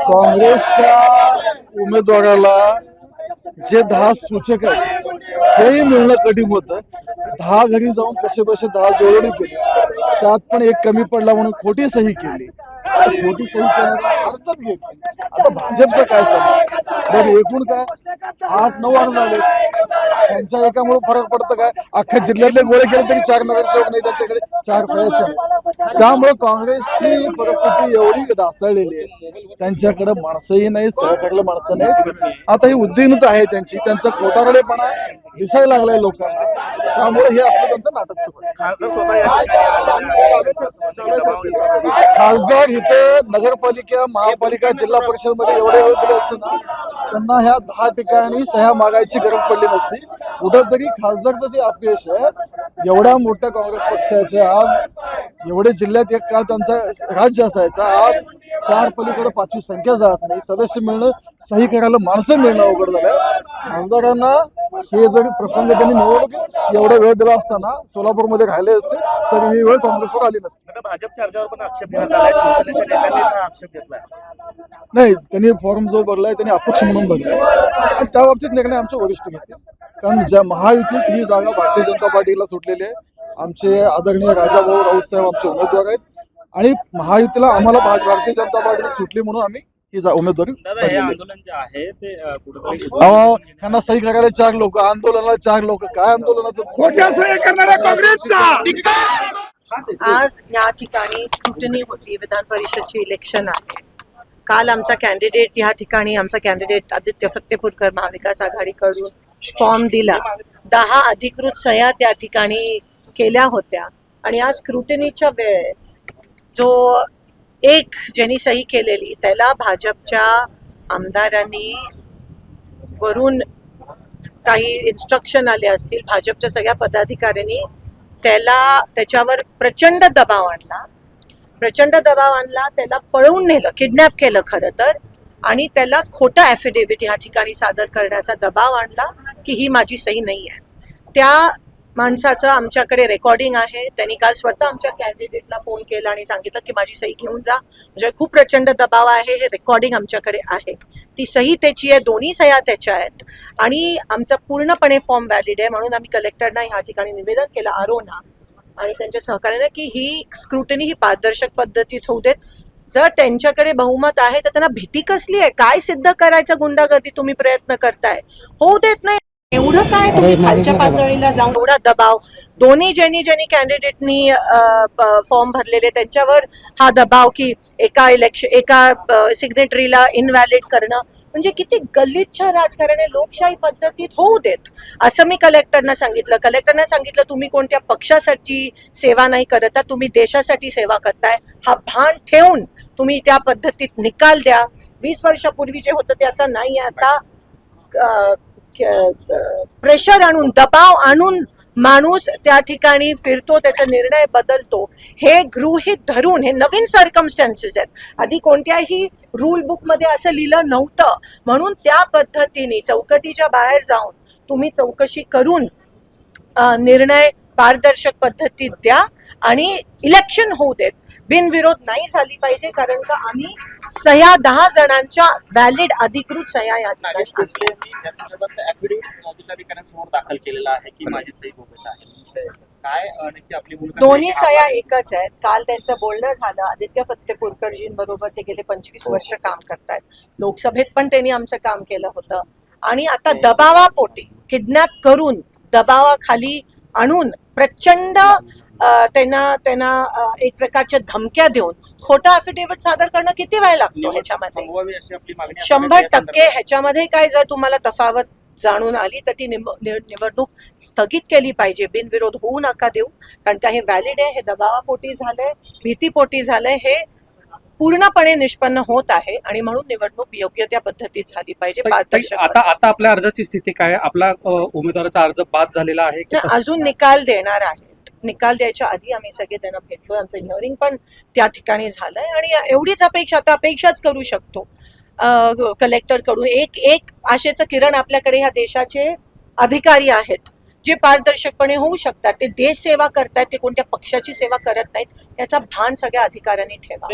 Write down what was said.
काँग्रेसच्या उमेदवाराला जे 10 सूचक आहेत तेही मिळणं कठीण होतं. 10 घरी जाऊन कसे बसे 10 जोडणी केली, त्यात पण एक कमी पडला म्हणून खोटी सही केली. खोटी सही करायला हरकत घेतली. आता भाजपचं काय सांगू बरं, एकूण काय 8-9 अर्ज आले, त्यांच्या एकामुळे फरक पडतं काय? अख्ख्या जिल्ह्यातले गोळे केले तरी 4 नगरसेवक नाही त्यांच्याकडे, 4 सह्याच्या. त्यामुळे काँग्रेसची परिस्थिती एवढी ढासळलेली आहे, त्यांच्याकडे माणसंही नाही, सहकार्य माणसं नाही. आता ही उद्दिनता आहे त्यांची, त्यांचा खोटारडेपणा दिसायला लागलाय लोकांना, त्यामुळे हे असलं त्यांचं नाटक सुरू आहे. खासदार इथे नगरपालिका, महापालिका, जिल्हा परिषद मध्ये एवढे वेळ दिले असते ना, त्यांना ह्या 10 ठिकाणी सह्या मागायची गरज पडली नसती. कुठंतरी खासदारचं जे अपयश आहे, एवढ्या मोठ्या काँग्रेस पक्षाचे आज एवढे जिल्ह्यात एक काळ त्यांचा राज्य असायचा, आज 4 पलीकडे 5वी संख्या जात नाही, सदस्य मिळणं, सही करायला माणसं मिळणं अवघड झालंय. खासदारांना हे जरी प्रसंग त्यांनी निवडणुकीत एवढा वेळ दिला असताना सोलापूरमध्ये राहिले असते तरी ही वेळ काँग्रेसवर आली नसती. भाजपच्या अर्जावर पण आक्षेप घेण्यात आलाय, शिवसेनेच्या नेत्यांनी हा आक्षेप घेतलाय. नाही, त्यांनी फॉर्म जो भरलाय त्यांनी अपक्ष म्हणून भरलाय आणि त्या बाबतीत निर्णय आमचे वरिष्ठ घेतले. कारण ज्या महायुतीत ही जागा भारतीय जनता पार्टीला सुटलेली आहे. आमचे आदरणीय राजाभाऊ राऊत साहेब आमचे उमेदवार आहेत आणि महायुतीला आम्हाला भारतीय जनता पार्टी सुटली म्हणून आम्ही ही उमेदवारी आंदोलन जे आहे ते कुठेतरी ह्यांना सही करायला 4 लोक, आंदोलनाला 4 लोक, काय आंदोलनाचं खोट्या सह्या करणाऱ्या काँग्रेसचा. आज या ठिकाणी स्क्रुटनी होती. विधान परिषदची इलेक्शन आहे. काल आमचा कॅन्डिडेट या ठिकाणी, आमचा कॅन्डिडेट आदित्य फत्तेपूरकर महाविकास आघाडीकडून फॉर्म दिला. 10 अधिकृत सह्या त्या ठिकाणी केल्या होत्या आणि आज स्क्रुटनीच्या वेळेस जो एक ज्यांनी सही केलेली त्याला भाजपच्या आमदारांनी वरून काही इन्स्ट्रक्शन आले असतील, भाजपच्या सगळ्या पदाधिकाऱ्यांनी त्याच्यावर प्रचंड दबाव आणला, त्याला पळवून नेलं, किडनॅप केलं खरं तर, आणि त्याला खोटं ॲफिडेव्हिट या ठिकाणी सादर करण्याचा दबाव आणला की ही माझी सही नाही आहे. त्या माणसाचं आमच्याकडे रेकॉर्डिंग आहे. त्यांनी काल स्वतः आमच्या कॅन्डिडेटला फोन केला आणि सांगितलं की माझी सही घेऊन जा, म्हणजे खूप प्रचंड दबाव आहे. हे रेकॉर्डिंग आमच्याकडे आहे, ती सही त्याची आहे, दोन्ही सह्या त्याच्या आहेत आणि आमचा पूर्णपणे फॉर्म व्हॅलिड आहे. म्हणून आम्ही कलेक्टरना ह्या ठिकाणी निवेदन केलं, आरोना आणि त्यांच्या सहकार्याने, की ही स्क्रुटनी ही पारदर्शक पद्धतीत होऊ देत. जर त्यांच्याकडे बहुमत आहे तर त्यांना भीती कसली आहे? काय सिद्ध करायचं गुंडागर्दी तुम्ही प्रयत्न करताय? होऊ देत नाही. एवढं काय तुम्ही खालच्या पातळीला जाऊन एवढा दबाव, दोन्ही ज्यांनी कॅन्डिडेटनी फॉर्म भरलेले त्यांच्यावर हा दबाव की एका सिग्नेटरीला इनव्हॅलिड करणं, म्हणजे किती गलिच्छ राजकारण आहे. लोकशाही पद्धतीत होऊ देत असं मी कलेक्टरना सांगितलं. कलेक्टरना सांगितलं तुम्ही कोणत्या पक्षासाठी सेवा नाही करत, तुम्ही देशासाठी सेवा करताय. हा भान ठेवून तुम्ही त्या पद्धतीत निकाल द्या. 20 वर्षापूर्वी जे होतं ते आता नाही. आता प्रेशर आणून, दबाव आणून माणूस त्या ठिकाणी फिरतो, त्याचा निर्णय बदलतो, हे गृहीत धरून, हे नवीन सर्कमस्टन्सेस आहेत. आधी कोणत्याही रूल बुकमध्ये असं लिहिलं नव्हतं. म्हणून त्या पद्धतीने चौकटीच्या बाहेर जाऊन तुम्ही चौकशी करून निर्णय पारदर्शक पद्धतीत द्या आणि इलेक्शन होऊ देत. बिनविरोध नाही झाली पाहिजे, कारण का आम्ही सह्या 10 जणांच्या व्हॅलिड अधिकृत सह्या या जिल्हाधिकाऱ्यांसमोर दाखल केलेला आहे की माझी सही बोगस आहे. काय नक्की आपली भूमिका? दोन्ही सह्या एकच आहेत. काल त्यांचं बोलणं झालं. आदित्य फत्तेपूरकरजींबरोबर ते गेले 25 वर्ष काम करतायत. लोकसभेत पण त्यांनी आमचं काम केलं होतं आणि आता दबावापोटी किडनॅप करून दबावाखाली आणून प्रचंड त्यांना एक प्रकारच्या धमक्या देऊन खोटा अफिडेव्हिट सादर करणं किती वेळ लागतो ह्याच्यामध्ये? 100% ह्याच्यामध्ये काय, जर तुम्हाला तफावत जाणून आली तर ती निवडणूक स्थगित केली पाहिजे. बिनविरोध होऊ नका देऊ, कारण का हे व्हॅलिड आहे. हे दबावापोटी झालंय, भीतीपोटी झालंय, हे पूर्णपणे निष्पन्न होत आहे आणि म्हणून निवडणूक योग्य त्या पद्धतीत झाली पाहिजे. आता आपल्या अर्जाची स्थिती काय? आपला उमेदवाराचा अर्ज बाद झालेला आहे की अजून निकाल देणार आहेत? निकाल द्यायच्या आधी आम्ही सगळे त्यांना भेटलोय. आमचं हिअरिंग पण त्या ठिकाणी झालंय आणि एवढीच अपेक्षा, आता अपेक्षाच करू शकतो कलेक्टर कडून. एक आशेचं किरण आपल्याकडे ह्या देशाचे अधिकारी आहेत जे पारदर्शकपणे होऊ शकतात. ते देश सेवा करतायत, ते कोणत्या पक्षाची सेवा करत नाहीत. याचा भान सगळ्या अधिकाऱ्यांनी ठेवा.